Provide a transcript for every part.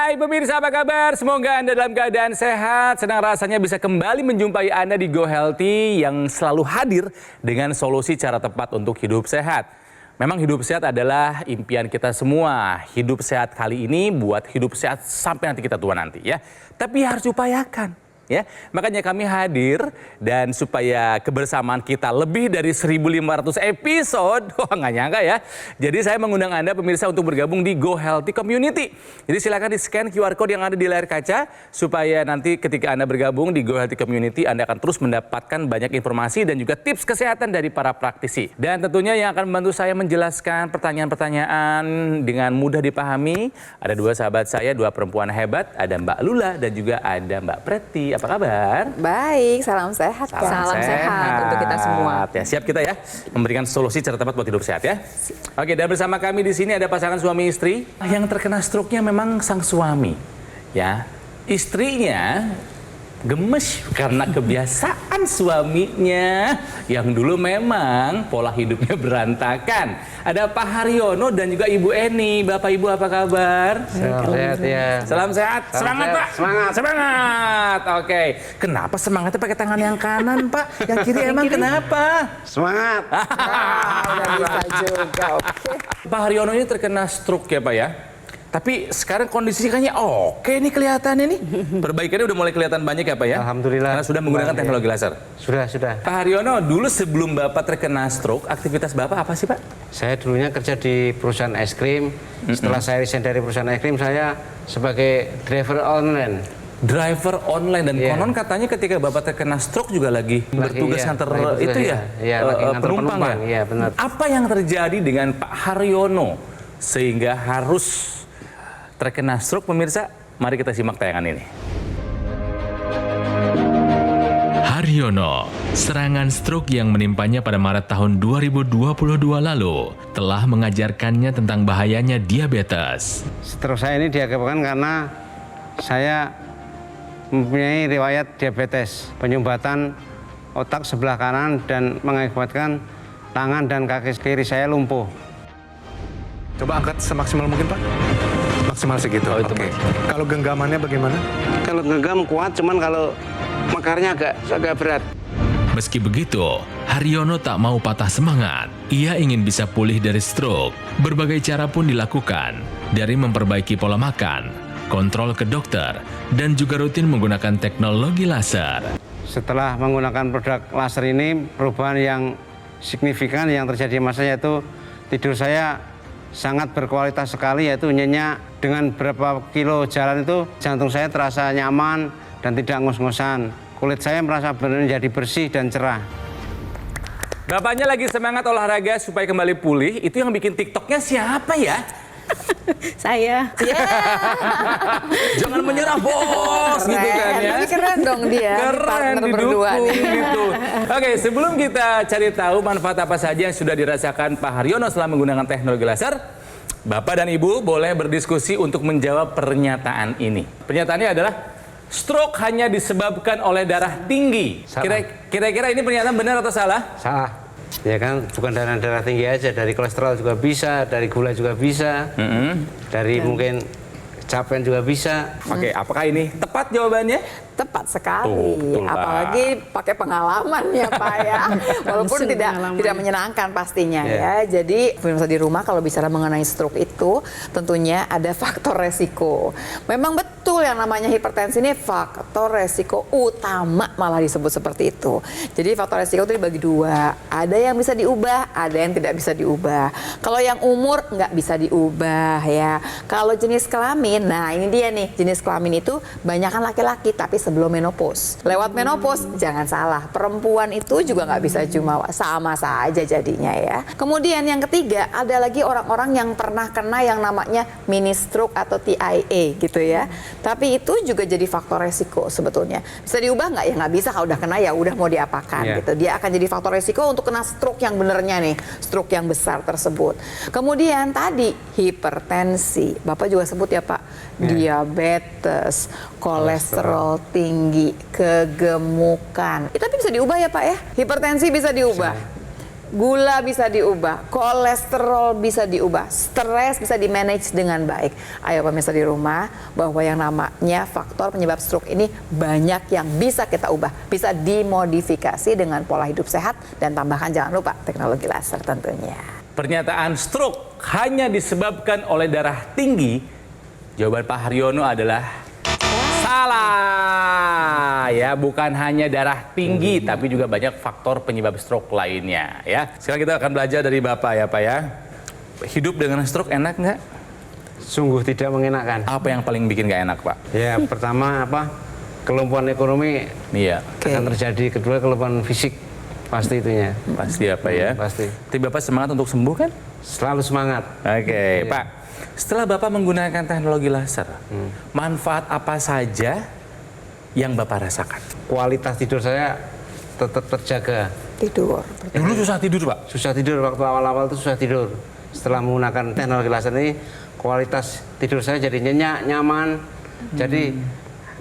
Hai pemirsa, apa kabar? Semoga Anda dalam keadaan sehat. Senang rasanya bisa kembali menjumpai Anda di Go Healthy yang selalu hadir dengan solusi cara tepat untuk hidup sehat. Memang hidup sehat adalah impian kita semua. Hidup sehat kali ini buat hidup sehat sampai nanti kita tua nanti ya. Tapi harus diupayakan. Ya, makanya kami hadir dan supaya kebersamaan kita lebih dari 1.500 episode, wah nggak nyangka ya. Jadi saya mengundang Anda pemirsa untuk bergabung di Go Healthy Community. Jadi silakan di-scan QR Code yang ada di layar kaca supaya nanti ketika Anda bergabung di Go Healthy Community, Anda akan terus mendapatkan banyak informasi dan juga tips kesehatan dari para praktisi. Dan tentunya yang akan membantu saya menjelaskan pertanyaan-pertanyaan dengan mudah dipahami, ada dua sahabat saya, dua perempuan hebat, ada Mbak Lula dan juga ada Mbak Preti. Apa kabar? Baik, salam sehat. Salam sehat untuk kita semua. Ya, siap kita ya memberikan solusi cara tepat buat hidup sehat ya. Oke, dan bersama kami di sini ada pasangan suami istri yang terkena stroke-nya memang sang suami. Ya, istrinya gemes karena kebiasaan suaminya yang dulu memang pola hidupnya berantakan. Ada Pak Haryono dan juga Ibu Eni. Bapak Ibu apa kabar? Sehat ya. Salam sehat. Semangat Pak. Semangat. Semangat. Oke. Kenapa semangatnya pakai tangan yang kanan Pak? Yang kiri emang kenapa? Semangat. Udah bisa juga, oke. Pak Haryono ini terkena stroke ya Pak ya? Tapi sekarang kondisinya kayaknya oke nih kelihatannya nih. Perbaikannya udah mulai kelihatan banyak ya Pak ya? Alhamdulillah. Karena sudah menggunakan teknologi laser. Sudah. Pak Haryono, dulu sebelum Bapak terkena stroke, aktivitas Bapak apa sih Pak? Saya dulunya kerja di perusahaan es krim. Setelah saya resign dari perusahaan es krim, saya sebagai driver online. Driver online dan konon katanya ketika Bapak terkena stroke juga lagi bertugas nganter itu ya? Penumpang ya? Iya, benar. Apa yang terjadi dengan Pak Haryono sehingga harus terkena stroke pemirsa? Mari kita simak tayangan ini. Haryono, serangan stroke yang menimpanya pada Maret tahun 2022 lalu telah mengajarkannya tentang bahayanya diabetes. Stroke saya ini diakibatkan karena saya mempunyai riwayat diabetes, penyumbatan otak sebelah kanan dan mengakibatkan tangan dan kaki kiri saya lumpuh. Coba angkat semaksimal mungkin Pak. Maksimal segitu. Oke. Kalau genggamannya bagaimana? Kalau genggam kuat, cuman kalau mekarnya agak berat. Meski begitu, Haryono tak mau patah semangat. Ia ingin bisa pulih dari stroke. Berbagai cara pun dilakukan, dari memperbaiki pola makan, kontrol ke dokter, dan juga rutin menggunakan teknologi laser. Setelah menggunakan produk laser ini, perubahan yang signifikan yang terjadi masa yaitu tidur saya sangat berkualitas sekali, yaitu nyenyak. Dengan berapa kilo jalan itu jantung saya terasa nyaman dan tidak ngos-ngosan. Kulit saya merasa menjadi bersih dan cerah. Bapaknya lagi semangat olahraga supaya kembali pulih. Itu yang bikin TikToknya siapa ya? Saya. Jangan menyerah bos, gitu kan ya. Tapi keren dong dia. Keren, partner berdua didukung nih. gitu. Oke, sebelum kita cari tahu manfaat apa saja yang sudah dirasakan Pak Haryono setelah menggunakan teknologi laser, Bapak dan Ibu boleh berdiskusi untuk menjawab pernyataan ini. Pernyataannya adalah stroke hanya disebabkan oleh darah tinggi. Kira-kira ini pernyataan benar atau salah? Salah. Ya kan, bukan darah tinggi aja, dari kolesterol juga bisa, dari gula juga bisa, dari mungkin kecapean juga bisa. Oke, apakah ini tepat jawabannya? Tepat sekali, Betul, Pak. apalagi pakai pengalaman ya Pak ya, walaupun tidak menyenangkan pastinya ya. Jadi pemirsa di rumah kalau bicara mengenai stroke itu tentunya ada faktor resiko. Memang betul yang namanya hipertensi ini faktor resiko utama malah disebut seperti itu. Jadi faktor resiko itu dibagi dua, ada yang bisa diubah, ada yang tidak bisa diubah. Kalau yang umur nggak bisa diubah ya. Kalau jenis kelamin, nah ini dia nih, jenis kelamin itu banyak kan laki-laki tapi sebelum menopause. Lewat menopause, jangan salah, perempuan itu juga nggak bisa jumawa, sama saja jadinya ya. Kemudian yang ketiga, ada lagi orang-orang yang pernah kena yang namanya mini stroke atau TIA gitu ya. Tapi itu juga jadi faktor resiko sebetulnya. Bisa diubah nggak? Ya nggak bisa, kalau udah kena ya udah mau diapakan gitu. Dia akan jadi faktor resiko untuk kena stroke yang benernya nih, stroke yang besar tersebut. Kemudian tadi hipertensi, Bapak juga sebut ya Pak, diabetes, kolesterol tinggi, kegemukan. Itu tapi bisa diubah ya Pak ya? Hipertensi bisa diubah. Gula bisa diubah, kolesterol bisa diubah, stres bisa di-manage dengan baik. Ayo pemirsa di rumah, bahwa yang namanya faktor penyebab stroke ini banyak yang bisa kita ubah. Bisa dimodifikasi dengan pola hidup sehat dan tambahkan jangan lupa teknologi laser tentunya. Pernyataan stroke hanya disebabkan oleh darah tinggi, jawaban Pak Haryono adalah salah. Ya, bukan hanya darah tinggi, tapi juga banyak faktor penyebab stroke lainnya. Ya, sekarang kita akan belajar dari Bapak ya, Pak ya. Hidup dengan stroke enak nggak? Sungguh tidak mengenakan. Apa yang paling bikin nggak enak, Pak? Ya, pertama kelumpuhan ekonomi Iya, akan terjadi, kedua kelumpuhan fisik pasti itunya. pasti apa ya? Pasti. Tapi Bapak semangat untuk sembuh kan? Selalu semangat. Oke, Pak. Setelah Bapak menggunakan teknologi laser, manfaat apa saja yang Bapak rasakan? Kualitas tidur saya tetap terjaga. Tidur. Dulu susah tidur, Pak. Susah tidur waktu awal-awal itu susah tidur. Setelah menggunakan teknologi laser ini, kualitas tidur saya jadi nyenyak, nyaman. Jadi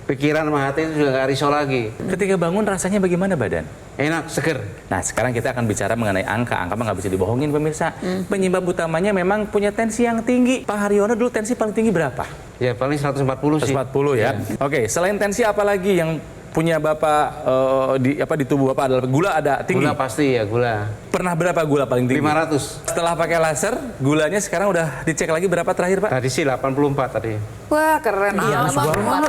pikiran sama hati itu juga nggak risau lagi. Ketika bangun rasanya bagaimana badan? Enak, seger. Nah, sekarang kita akan bicara mengenai angka. Angka mah nggak bisa dibohongin, pemirsa. Penyebab utamanya memang punya tensi yang tinggi. Pak Haryono dulu tensi paling tinggi berapa? Ya paling 140 sih. 140 ya. Oke, selain tensi apa lagi yang punya Bapak di tubuh Bapak adalah gula ada tinggi? Gula pasti ya, gula. Pernah berapa gula paling tinggi? 500. Setelah pakai laser, gulanya sekarang udah dicek lagi berapa terakhir, Pak? Tadi sih 84 tadi. Wah, keren amat.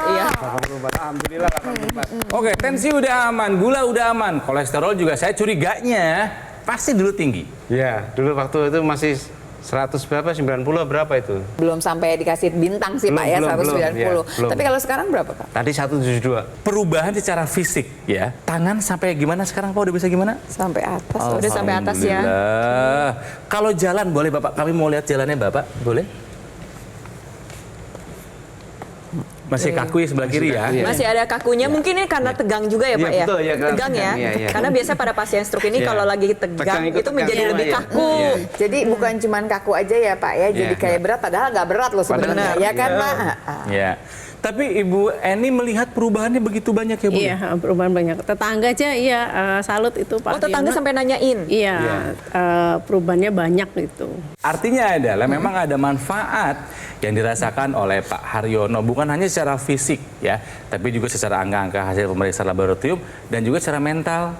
Iya. 84. Alhamdulillah 84. Oke, tensi udah aman, gula udah aman, kolesterol juga saya curiganya pasti dulu tinggi. Ya, dulu waktu itu masih 100 berapa, 90 berapa itu? Belum sampai dikasih bintang sih Pak ya, Belum, 190. belum. Tapi kalau sekarang berapa Pak? Tadi 172. Perubahan secara fisik ya, tangan sampai gimana sekarang Pak, udah bisa gimana? Sampai atas. Udah sampai atas ya. Alhamdulillah. Kalau jalan boleh Bapak, kami mau lihat jalannya Bapak, boleh? Masih kaku ya sebelah kiri ya? kaku ya. Masih ada kakunya, mungkin ini karena tegang juga ya Iya, Pak ya? betul, ya, karena Tegang ya? tegang, iya. Karena biasa pada pasien stroke ini Iya. kalau lagi Tegang tegang ikut itu tegang menjadi semua, lebih iya. kaku. Iya. Jadi bukan cuman kaku aja ya Pak ya, jadi Iya. kayak berat padahal nggak berat loh sebenarnya. Padahal Ya kan iya. Pak? Ya. Tapi Ibu Eni melihat perubahannya begitu banyak ya Bu? Iya, perubahan banyak. Tetangga aja, iya, salut itu Pak. Oh, tetangga Haryono. sampai nanyain? Iya, perubahannya banyak gitu. Artinya adalah memang ada manfaat yang dirasakan oleh Pak Haryono, bukan hanya secara fisik ya, tapi juga secara angka-angka hasil pemeriksaan laboratorium dan juga secara mental,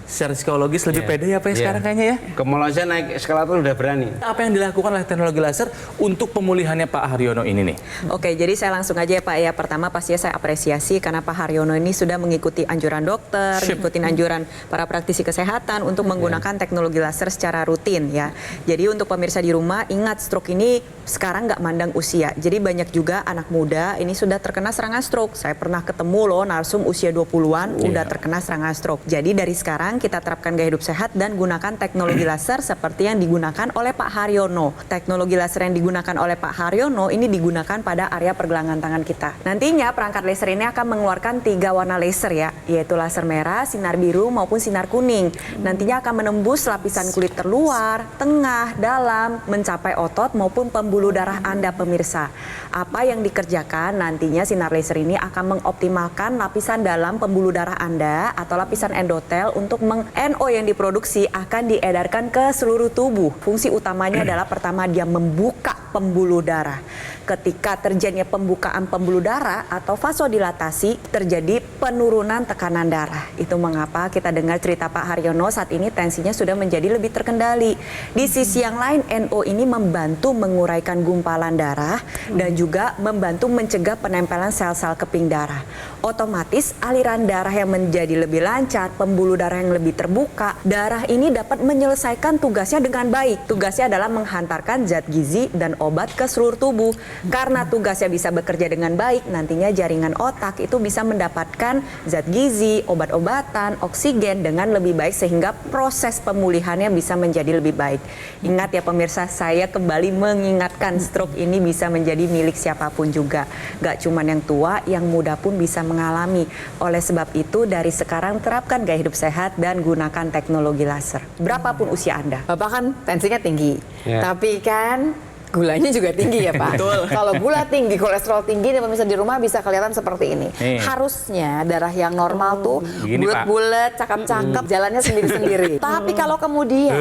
secara psikologis lebih Iya. pede ya Pak ya Iya. sekarang kayaknya ya. Ke mall aja naik eskalator udah berani. Apa yang dilakukan oleh teknologi laser untuk pemulihannya Pak Haryono ini nih? Oke, jadi saya langsung aja ya Pak ya. Pertama pastinya saya apresiasi karena Pak Haryono ini sudah mengikuti anjuran dokter, ngikutin anjuran para praktisi kesehatan untuk menggunakan teknologi laser secara rutin ya. Jadi untuk pemirsa di rumah, ingat stroke ini sekarang nggak mandang usia. Jadi banyak juga anak muda ini sudah terkena serangan stroke. Saya pernah ketemu loh narsum usia 20-an udah terkena serangan stroke. Jadi dari sekarang kita terapkan gaya hidup sehat dan gunakan teknologi laser seperti yang digunakan oleh Pak Haryono. Teknologi laser yang digunakan oleh Pak Haryono ini digunakan pada area pergelangan tangan kita. Nantinya perangkat laser ini akan mengeluarkan 3 warna laser ya, yaitu laser merah, sinar biru maupun sinar kuning. Nantinya akan menembus lapisan kulit terluar, tengah, dalam, mencapai otot maupun pembuluh darah Anda pemirsa. Apa yang dikerjakan nantinya sinar laser ini akan mengoptimalkan lapisan dalam pembuluh darah Anda atau lapisan endotel untuk NO yang diproduksi akan diedarkan ke seluruh tubuh. Fungsi utamanya adalah pertama dia membuka pembuluh darah. Ketika terjadinya pembukaan pembuluh darah atau vasodilatasi, terjadi penurunan tekanan darah. Itu mengapa kita dengar cerita Pak Haryono saat ini tensinya sudah menjadi lebih terkendali. Di sisi yang lain, NO ini membantu menguraikan gumpalan darah dan juga membantu mencegah penempelan sel-sel keping darah. Otomatis aliran darah yang menjadi lebih lancar, pembuluh darah yang lebih terbuka, darah ini dapat menyelesaikan tugasnya dengan baik. Tugasnya adalah menghantarkan zat gizi dan obat ke seluruh tubuh. Karena tugasnya bisa bekerja dengan baik, nantinya jaringan otak itu bisa mendapatkan zat gizi, obat-obatan, oksigen dengan lebih baik sehingga proses pemulihannya bisa menjadi lebih baik. Ingat ya pemirsa, saya kembali mengingatkan stroke ini bisa menjadi milik siapapun juga. Gak cuma yang tua, yang muda pun bisa mengalami. Oleh sebab itu dari sekarang terapkan gaya hidup sehat dan gunakan teknologi laser. Berapapun usia Anda. Bapak kan tensinya tinggi, Ya. tapi kan gulanya juga tinggi ya Pak. Kalau gula tinggi, kolesterol tinggi, dan pemirsa di rumah bisa kelihatan seperti ini. Nih. Harusnya darah yang normal tuh Begini, Pak. bulat-bulat, cakep-cakep, jalannya sendiri-sendiri. Tapi kalau kemudian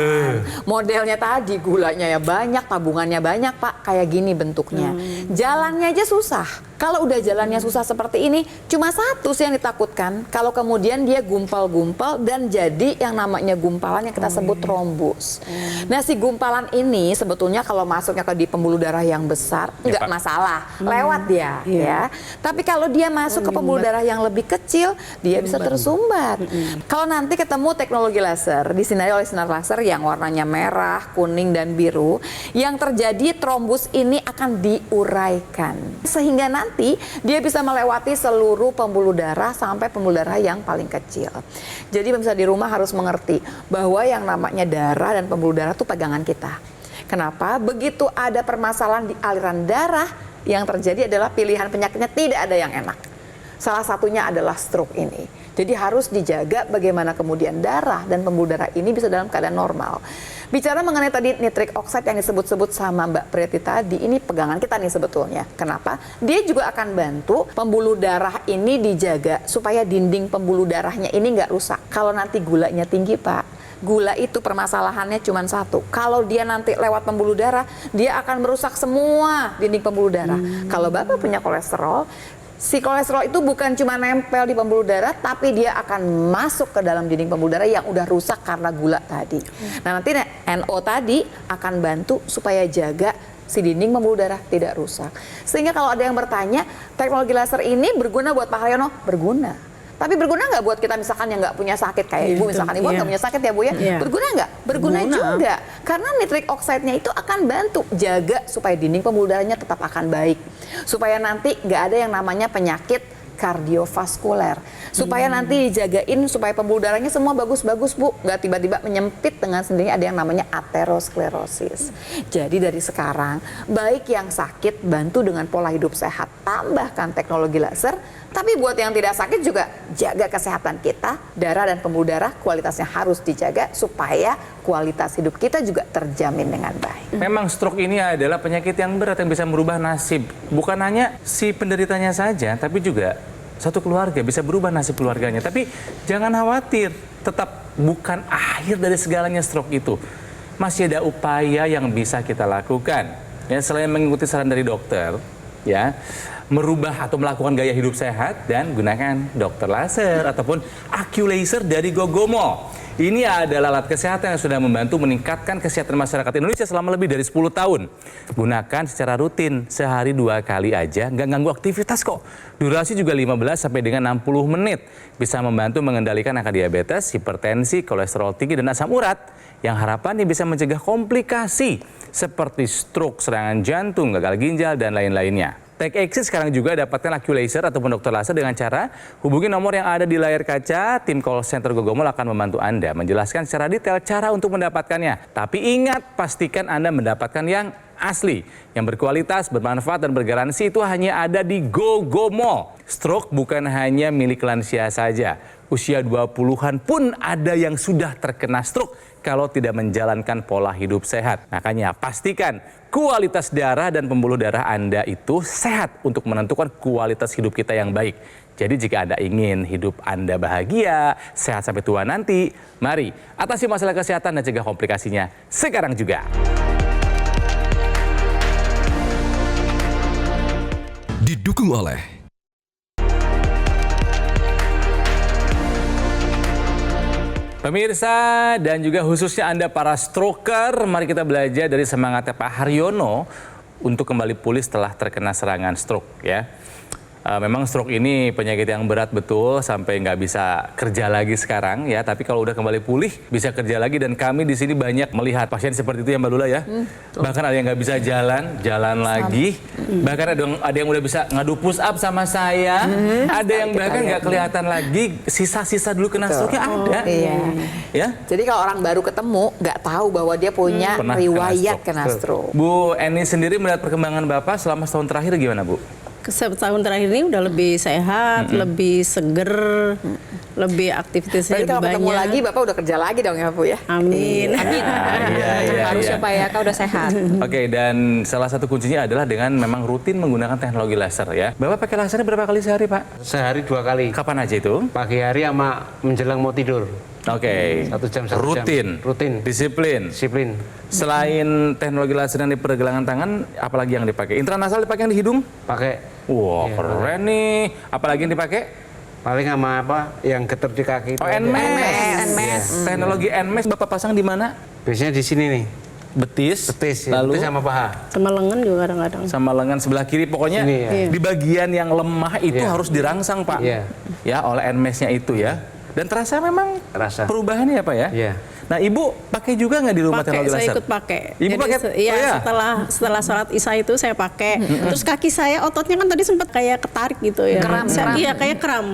modelnya tadi gulanya ya banyak, tabungannya banyak Pak, kayak gini bentuknya. Jalannya aja susah. Kalau udah jalannya susah seperti ini, cuma satu sih yang ditakutkan. Kalau kemudian dia gumpal-gumpal dan jadi yang namanya gumpalan yang kita sebut trombus. Nah si gumpalan ini sebetulnya kalau masuknya di pembuluh darah yang besar nggak Pak. masalah, lewat dia ya. Tapi kalau dia masuk ke pembuluh darah yang lebih kecil, dia bisa tersumbat. Kalau nanti ketemu teknologi laser, disinari oleh sinar laser yang warnanya merah, kuning dan biru, yang terjadi trombus ini akan diuraikan sehingga nanti dia bisa melewati seluruh pembuluh darah sampai pembuluh darah yang paling kecil. Jadi pemirsa di rumah harus mengerti bahwa yang namanya darah dan pembuluh darah itu pegangan kita. Kenapa? Begitu ada permasalahan di aliran darah, yang terjadi adalah pilihan penyakitnya tidak ada yang enak. Salah satunya adalah stroke ini. Jadi harus dijaga bagaimana kemudian darah dan pembuluh darah ini bisa dalam keadaan normal. Bicara mengenai tadi nitric oxide yang disebut-sebut sama Mbak Preti tadi, ini pegangan kita nih sebetulnya. Kenapa? Dia juga akan bantu pembuluh darah ini dijaga supaya dinding pembuluh darahnya ini nggak rusak. Kalau nanti gulanya tinggi Pak, gula itu permasalahannya cuma satu. Kalau dia nanti lewat pembuluh darah, dia akan merusak semua dinding pembuluh darah. Kalau Bapak punya kolesterol, si kolesterol itu bukan cuma nempel di pembuluh darah, tapi dia akan masuk ke dalam dinding pembuluh darah yang udah rusak karena gula tadi. Nah nanti NO tadi akan bantu supaya jaga si dinding pembuluh darah tidak rusak. Sehingga kalau ada yang bertanya, teknologi laser ini berguna buat Pak Haryono? Berguna. Tapi berguna nggak buat kita misalkan yang nggak punya sakit kayak ibu, misalkan ibu nggak punya sakit ya Bu ya, berguna nggak? Berguna juga, karena nitric oxide-nya itu akan bantu jaga supaya dinding pembuluh darahnya tetap akan baik, supaya nanti nggak ada yang namanya penyakit kardiovaskuler, supaya nanti dijagain supaya pembuluh darahnya semua bagus-bagus Bu, nggak tiba-tiba menyempit dengan sendirinya ada yang namanya aterosklerosis. Jadi dari sekarang baik yang sakit bantu dengan pola hidup sehat, tambahkan teknologi laser. Tapi buat yang tidak sakit juga jaga kesehatan kita, darah dan pembuluh darah kualitasnya harus dijaga supaya kualitas hidup kita juga terjamin dengan baik. Memang stroke ini adalah penyakit yang berat yang bisa merubah nasib. Bukan hanya si penderitanya saja, tapi juga satu keluarga bisa berubah nasib keluarganya. Tapi jangan khawatir, tetap bukan akhir dari segalanya stroke itu. Masih ada upaya yang bisa kita lakukan. Ya, selain mengikuti saran dari dokter, ya, merubah atau melakukan gaya hidup sehat dan gunakan dokter laser ataupun AccuLaser dari Gogomo. Ini adalah alat kesehatan yang sudah membantu meningkatkan kesehatan masyarakat Indonesia selama lebih dari 10 tahun. Gunakan secara rutin, sehari 2 kali aja, nggak ganggu aktivitas kok. Durasi juga 15 sampai dengan 60 menit. Bisa membantu mengendalikan angka diabetes, hipertensi, kolesterol tinggi, dan asam urat. Yang harapannya bisa mencegah komplikasi seperti stroke, serangan jantung, gagal ginjal, dan lain-lainnya. TechXit sekarang juga dapatkan AccuLaser ataupun dokter laser dengan cara hubungi nomor yang ada di layar kaca. Tim call center Gogomo akan membantu Anda menjelaskan secara detail cara untuk mendapatkannya. Tapi ingat, pastikan Anda mendapatkan yang asli, yang berkualitas, bermanfaat, dan bergaransi. Itu hanya ada di Gogomo. Stroke bukan hanya milik lansia saja. Usia 20-an pun ada yang sudah terkena stroke kalau tidak menjalankan pola hidup sehat. Makanya pastikan kualitas darah dan pembuluh darah Anda itu sehat untuk menentukan kualitas hidup kita yang baik. Jadi jika Anda ingin hidup Anda bahagia, sehat sampai tua nanti, mari atasi masalah kesehatan dan cegah komplikasinya sekarang juga. Didukung oleh Pemirsa dan juga khususnya Anda para stroker, mari kita belajar dari semangatnya Pak Haryono untuk kembali pulih setelah terkena serangan stroke ya. Memang stroke ini penyakit yang berat betul sampai nggak bisa kerja lagi sekarang ya. Tapi kalau udah kembali pulih bisa kerja lagi, dan kami di sini banyak melihat pasien seperti itu ya Mbak Lula ya. Bahkan ada yang nggak bisa jalan lagi. Bahkan ada yang udah bisa ngadu push up sama saya. Ada yang bahkan nggak kelihatan lagi sisa-sisa dulu kena stroke-nya ada. Iya. Ya. Jadi kalau orang baru ketemu nggak tahu bahwa dia punya Pernah riwayat kena stroke. Bu Eni sendiri melihat perkembangan Bapak selama setahun terakhir gimana Bu? Setahun terakhir ini udah lebih sehat, lebih seger, lebih aktivitasnya Berarti lebih kalau ketemu banyak. lagi Bapak udah kerja lagi dong ya Bu ya? Amin. Amin. Harus ya Pak ya, kalau udah sehat. Oke, dan salah satu kuncinya adalah dengan memang rutin menggunakan teknologi laser ya. Bapak pakai laser berapa kali sehari, Pak? Sehari 2 kali. Kapan aja itu? Pagi hari sama menjelang mau tidur. Oke. 1 jam, 1 jam. Rutin. Rutin. Disiplin. Disiplin. Selain teknologi laser yang di pergelangan tangan, apalagi yang dipakai? Intranasal dipakai yang di hidung? Pakai Wah, Iya. keren nih. Apalagi yang dipakai? paling sama apa yang getar di kaki itu. Oh, aja. NMES. Teknologi NMES Bapak pasang di mana? Biasanya di sini nih. Betis. Betis, ya. Lalu Betis sama paha. Sama lengan juga kadang-kadang. sama lengan sebelah kiri, pokoknya Sini, ya. di bagian yang lemah itu Iya. harus dirangsang, Pak. Iya. Ya, oleh NMES-nya itu ya. Dan terasa memang Terasa. perubahannya ya, Pak ya? Iya. Nah, Ibu pakai juga nggak di rumah Pakai, teknologi saya laser? ikut pakai. Ibu Jadi, pakai? Iya, Oh, ya? setelah sholat isya itu saya pakai. Terus kaki saya ototnya kan tadi sempat kayak ketarik gitu ya. Kram. Iya, kayak kram.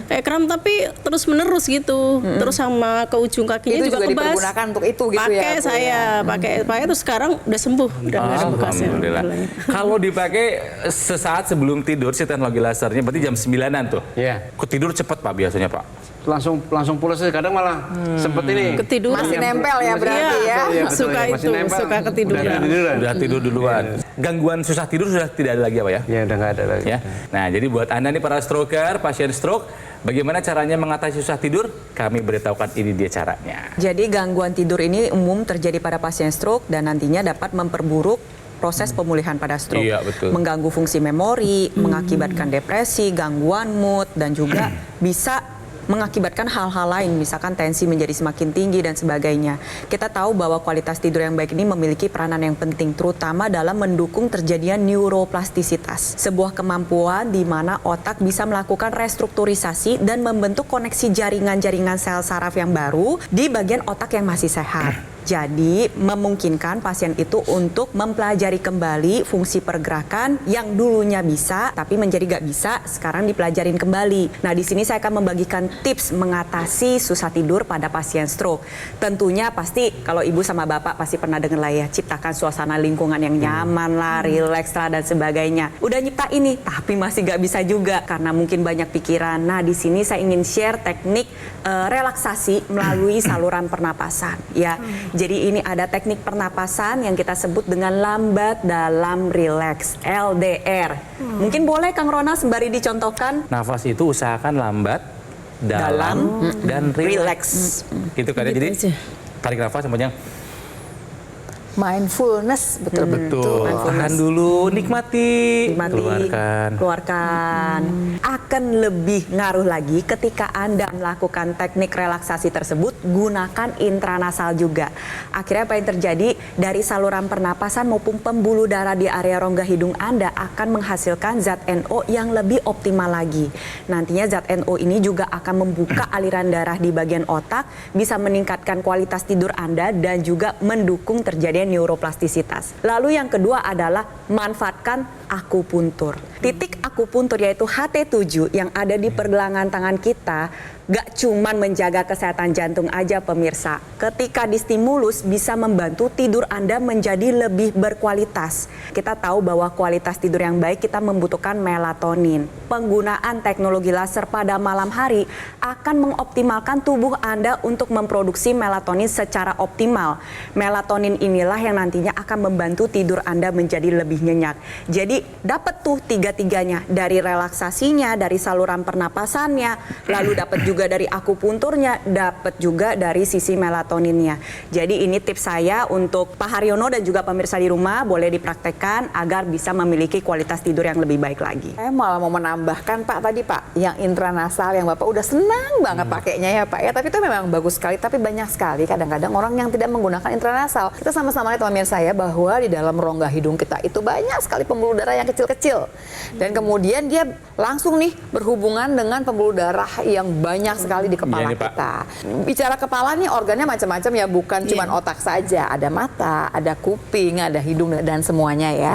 Kayak kram tapi terus menerus gitu. Terus sama ke ujung kakinya Itu juga kebas. dipergunakan untuk itu gitu ya, Pakai Bu, saya, pakai terus sekarang udah sembuh, udah nggak ada bekasnya. Alhamdulillah. Kalau dipakai sesaat sebelum tidur si teknologi lasernya, berarti jam 9-an tuh. Iya. Ketidur cepat, Pak, biasanya, Pak. Langsung pulas kadang malah sempet ini. Ketiduran. Masih nempel ya berarti ya? Iya, betul, Suka ya. Masih itu, nempel. suka ketiduran. Udah ketiduran. Udah tidur duluan. Gangguan susah tidur sudah tidak ada lagi, Pak ya? Ya udah nggak ada lagi. Ya. Nah, jadi buat Anda nih para stroker, pasien stroke, bagaimana caranya mengatasi susah tidur? Kami beritahukan ini dia caranya. Jadi gangguan tidur ini umum terjadi pada pasien stroke dan nantinya dapat memperburuk proses pemulihan pada stroke. Iya, betul. Mengganggu fungsi memori, mengakibatkan depresi, gangguan mood, dan juga bisa mengakibatkan hal-hal lain, misalkan tensi menjadi semakin tinggi dan sebagainya. Kita tahu bahwa kualitas tidur yang baik ini memiliki peranan yang penting, terutama dalam mendukung terjadinya neuroplastisitas. Sebuah kemampuan di mana otak bisa melakukan restrukturisasi dan membentuk koneksi jaringan-jaringan sel saraf yang baru di bagian otak yang masih sehat. Jadi memungkinkan pasien itu untuk mempelajari kembali fungsi pergerakan yang dulunya bisa tapi menjadi gak bisa, sekarang dipelajarin kembali. Nah, di sini saya akan membagikan tips mengatasi susah tidur pada pasien stroke. Tentunya pasti kalau ibu sama bapak pasti pernah dengar lah ya, ciptakan suasana lingkungan yang nyaman lah, rileks lah dan sebagainya. Udah nyipta ini tapi masih gak bisa juga karena mungkin banyak pikiran. Nah, di sini saya ingin share teknik relaksasi melalui saluran pernapasan ya. Jadi ini ada teknik pernapasan yang kita sebut dengan lambat dalam rileks, LDR. Mungkin boleh Kang Rona sembari dicontohkan. Nafas itu usahakan lambat, dalam, dan rileks. Gitu kan ya. Jadi aja. tarik nafas sepanjang. Mindfulness, betul-betul. Betul. Tahan dulu, nikmati, keluarkan. Keluarkan. Akan lebih ngaruh lagi ketika Anda melakukan teknik relaksasi tersebut, gunakan intranasal juga. Akhirnya apa yang terjadi dari saluran pernapasan maupun pembuluh darah di area rongga hidung Anda akan menghasilkan zat NO yang lebih optimal lagi. Nantinya zat NO ini juga akan membuka aliran darah di bagian otak, bisa meningkatkan kualitas tidur Anda dan juga mendukung terjadinya neuroplastisitas. Lalu yang kedua adalah manfaatkan akupuntur. Titik akupuntur yaitu HT7 yang ada di pergelangan tangan kita gak cuman menjaga kesehatan jantung aja pemirsa. Ketika distimulus bisa membantu tidur Anda menjadi lebih berkualitas. Kita tahu bahwa kualitas tidur yang baik kita membutuhkan melatonin. Penggunaan teknologi laser pada malam hari akan mengoptimalkan tubuh Anda untuk memproduksi melatonin secara optimal. Melatonin inilah yang nantinya akan membantu tidur Anda menjadi lebih nyenyak. Jadi dapat tuh tiga-tiganya, dari relaksasinya, dari saluran pernapasannya, lalu dapat juga dari akupunturnya, dapat juga dari sisi melatoninnya. Jadi ini tips saya untuk Pak Haryono dan juga pemirsa di rumah, boleh dipraktekkan agar bisa memiliki kualitas tidur yang lebih baik lagi. Saya malah mau menambahkan Pak tadi Pak, yang intranasal yang Bapak udah senang banget pakainya ya Pak ya. Tapi itu memang bagus sekali, tapi banyak sekali kadang-kadang orang yang tidak menggunakan intranasal. Kita sama-sama lihat pemirsa ya bahwa di dalam rongga hidung kita itu banyak sekali pembuluh darah yang kecil-kecil. Dan kemudian dia langsung nih berhubungan dengan pembuluh darah yang banyak sekali di kepala Iya nih, Pak. kita. Bicara kepala nih organnya macam-macam ya, bukan cuma otak saja. Ada mata, ada kuping, ada hidung dan semuanya ya.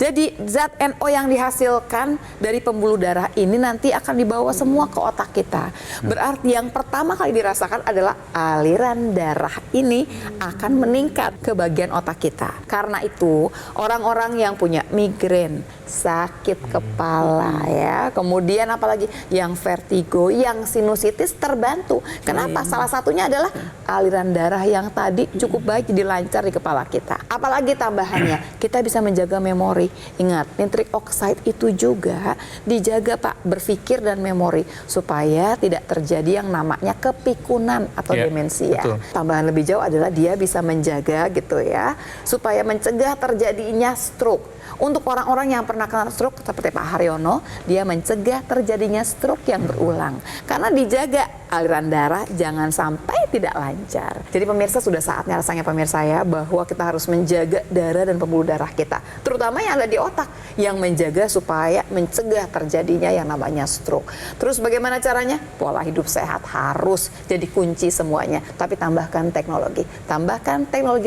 Jadi zat NO yang dihasilkan dari pembuluh darah ini nanti akan dibawa semua ke otak kita. Berarti yang pertama kali dirasakan adalah aliran darah ini akan meningkat ke bagian otak kita. Karena itu orang-orang yang punya migrain, migrain, sakit kepala ya. Kemudian apalagi yang vertigo, yang sinusitis terbantu. Kenapa? Salah satunya adalah aliran darah yang tadi cukup baik jadi lancar di kepala kita. Apalagi tambahannya, kita bisa menjaga memori. Ingat, nitric oxide itu juga dijaga Pak, berpikir dan memori supaya tidak terjadi yang namanya kepikunan atau demensia. betul. Tambahan lebih jauh adalah dia bisa menjaga gitu ya, supaya mencegah terjadinya stroke. Untuk orang-orang yang pernah kena stroke seperti Pak Haryono, dia mencegah terjadinya stroke yang berulang. Karena dijaga aliran darah jangan sampai tidak lancar. Jadi pemirsa, sudah saatnya rasanya pemirsa ya, bahwa kita harus menjaga darah dan pembuluh darah kita. Terutama yang ada di otak, yang menjaga supaya mencegah terjadinya yang namanya stroke. Terus bagaimana caranya? Pola hidup sehat harus jadi kunci semuanya. Tapi tambahkan teknologi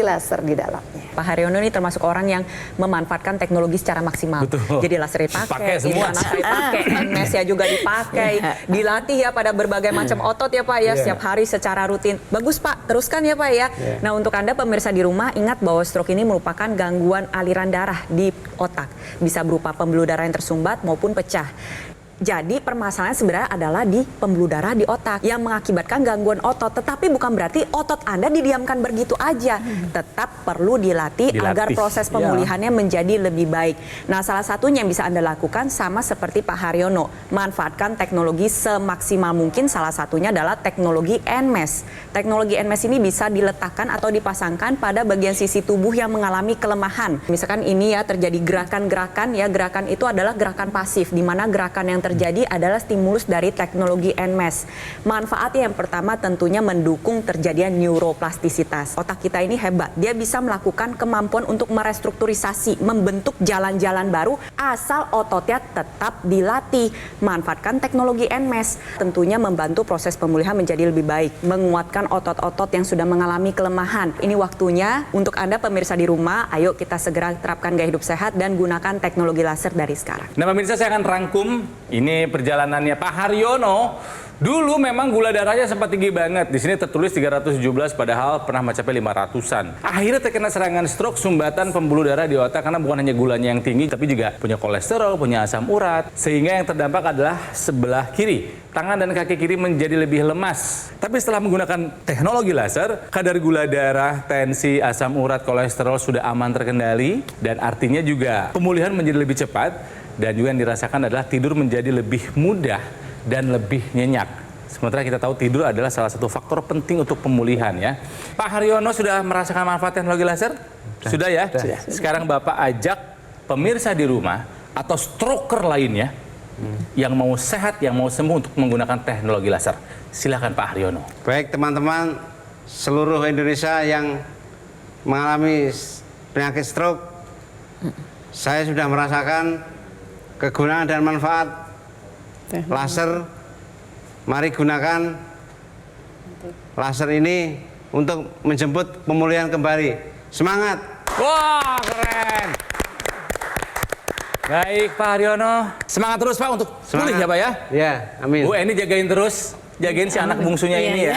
laser di dalamnya. Pak Haryono ini termasuk orang yang memanfaatkan teknologi secara maksimal. Betul. Jadi laser dipakai, Pakai semua. dipakai, NMES-nya juga dipakai, dilatih ya pada berbagai macam otot ya Pak ya, setiap hari secara rutin. Bagus Pak, teruskan ya Pak ya. Nah untuk Anda pemirsa di rumah, ingat bahwa stroke ini merupakan gangguan aliran darah di otak. Bisa berupa pembuluh darah yang tersumbat maupun pecah. Jadi permasalahan sebenarnya adalah di pembuluh darah di otak yang mengakibatkan gangguan otot. Tetapi bukan berarti otot Anda didiamkan begitu aja. Tetap perlu dilatih agar proses pemulihannya menjadi lebih baik. Nah salah satunya yang bisa Anda lakukan sama seperti Pak Haryono. Manfaatkan teknologi semaksimal mungkin, salah satunya adalah teknologi NMES. Teknologi NMES ini bisa diletakkan atau dipasangkan pada bagian sisi tubuh yang mengalami kelemahan. Misalkan ini ya terjadi gerakan-gerakan ya, gerakan itu adalah gerakan pasif, di mana gerakan yang terjadi adalah stimulus dari teknologi NMES. Manfaatnya yang pertama tentunya mendukung terjadinya neuroplastisitas. Otak kita ini hebat, dia bisa melakukan kemampuan untuk merestrukturisasi, membentuk jalan-jalan baru asal ototnya tetap dilatih. Manfaatkan teknologi NMES, tentunya membantu proses pemulihan menjadi lebih baik, menguatkan otot-otot yang sudah mengalami kelemahan. Ini waktunya untuk Anda pemirsa di rumah, ayo kita segera terapkan gaya hidup sehat dan gunakan teknologi laser dari sekarang. Nah pemirsa, saya akan rangkum ini perjalanannya Pak Haryono. Dulu memang gula darahnya sempat tinggi banget. Di sini tertulis 317 padahal pernah mencapai 500-an. Akhirnya terkena serangan stroke, sumbatan pembuluh darah di otak karena bukan hanya gulanya yang tinggi tapi juga punya kolesterol, punya asam urat. Sehingga yang terdampak adalah sebelah kiri. Tangan dan kaki kiri menjadi lebih lemas. Tapi setelah menggunakan teknologi laser, kadar gula darah, tensi, asam urat, kolesterol sudah aman terkendali dan artinya juga pemulihan menjadi lebih cepat. Dan juga yang dirasakan adalah tidur menjadi lebih mudah dan lebih nyenyak. Sementara kita tahu tidur adalah salah satu faktor penting untuk pemulihan ya. Pak Haryono sudah merasakan manfaat teknologi laser? Sudah ya? Sudah. Sekarang Bapak ajak pemirsa di rumah atau stroker lainnya yang mau sehat, yang mau sembuh untuk menggunakan teknologi laser. Silakan Pak Haryono. Baik teman-teman seluruh Indonesia yang mengalami penyakit stroke, saya sudah merasakan kegunaan dan manfaat laser. Mari gunakan laser ini untuk menjemput pemulihan kembali. Semangat! Wah, keren! Baik Pak Haryono, semangat terus Pak untuk pulih ya Pak ya? Ya, amin. Bu Eni jagain terus, jagain si anak bungsunya ini ya.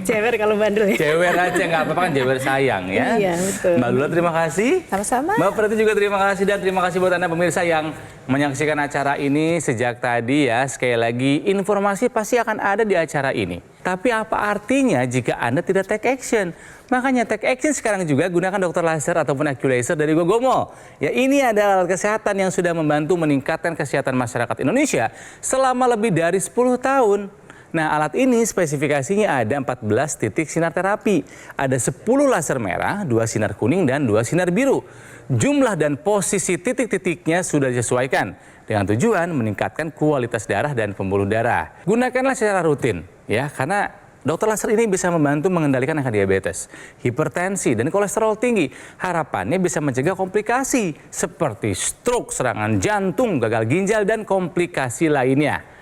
Cewer kalau bandel ya. Jewer aja, nggak apa-apa kan jewer sayang ya. Iya, betul. Mbak Lula terima kasih. Sama-sama. Mbak Preti juga terima kasih, dan terima kasih buat Anda pemirsa yang menyaksikan acara ini sejak tadi ya. Sekali lagi, informasi pasti akan ada di acara ini. Tapi apa artinya jika Anda tidak take action? Makanya take action sekarang juga, gunakan dokter laser ataupun Accu-Laser dari Gogomall. Ya, ini adalah alat kesehatan yang sudah membantu meningkatkan kesehatan masyarakat Indonesia selama lebih dari 10 tahun. Nah, alat ini spesifikasinya ada 14 titik sinar terapi. Ada 10 laser merah, 2 sinar kuning, dan 2 sinar biru. Jumlah dan posisi titik-titiknya sudah disesuaikan dengan tujuan meningkatkan kualitas darah dan pembuluh darah. Gunakanlah secara rutin ya, karena dokter laser ini bisa membantu mengendalikan angka diabetes, hipertensi, dan kolesterol tinggi. Harapannya bisa mencegah komplikasi seperti stroke, serangan jantung, gagal ginjal, dan komplikasi lainnya.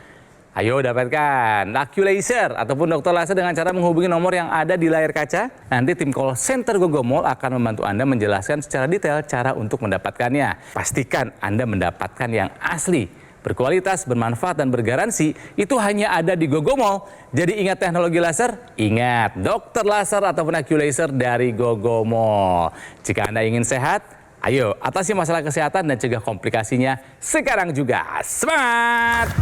Ayo dapatkan Accu-Laser ataupun dokter laser dengan cara menghubungi nomor yang ada di layar kaca. Nanti tim call center Gogomall akan membantu Anda menjelaskan secara detail cara untuk mendapatkannya. Pastikan Anda mendapatkan yang asli, berkualitas, bermanfaat, dan bergaransi. Itu hanya ada di Gogomall. Jadi ingat teknologi laser, ingat dokter laser ataupun Accu-Laser dari Gogomall. Jika Anda ingin sehat, Ayo, atasi masalah kesehatan dan cegah komplikasinya sekarang juga. Semangat!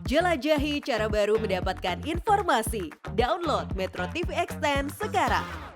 Jelajahi cara baru mendapatkan informasi. Download Metro TV Extend sekarang.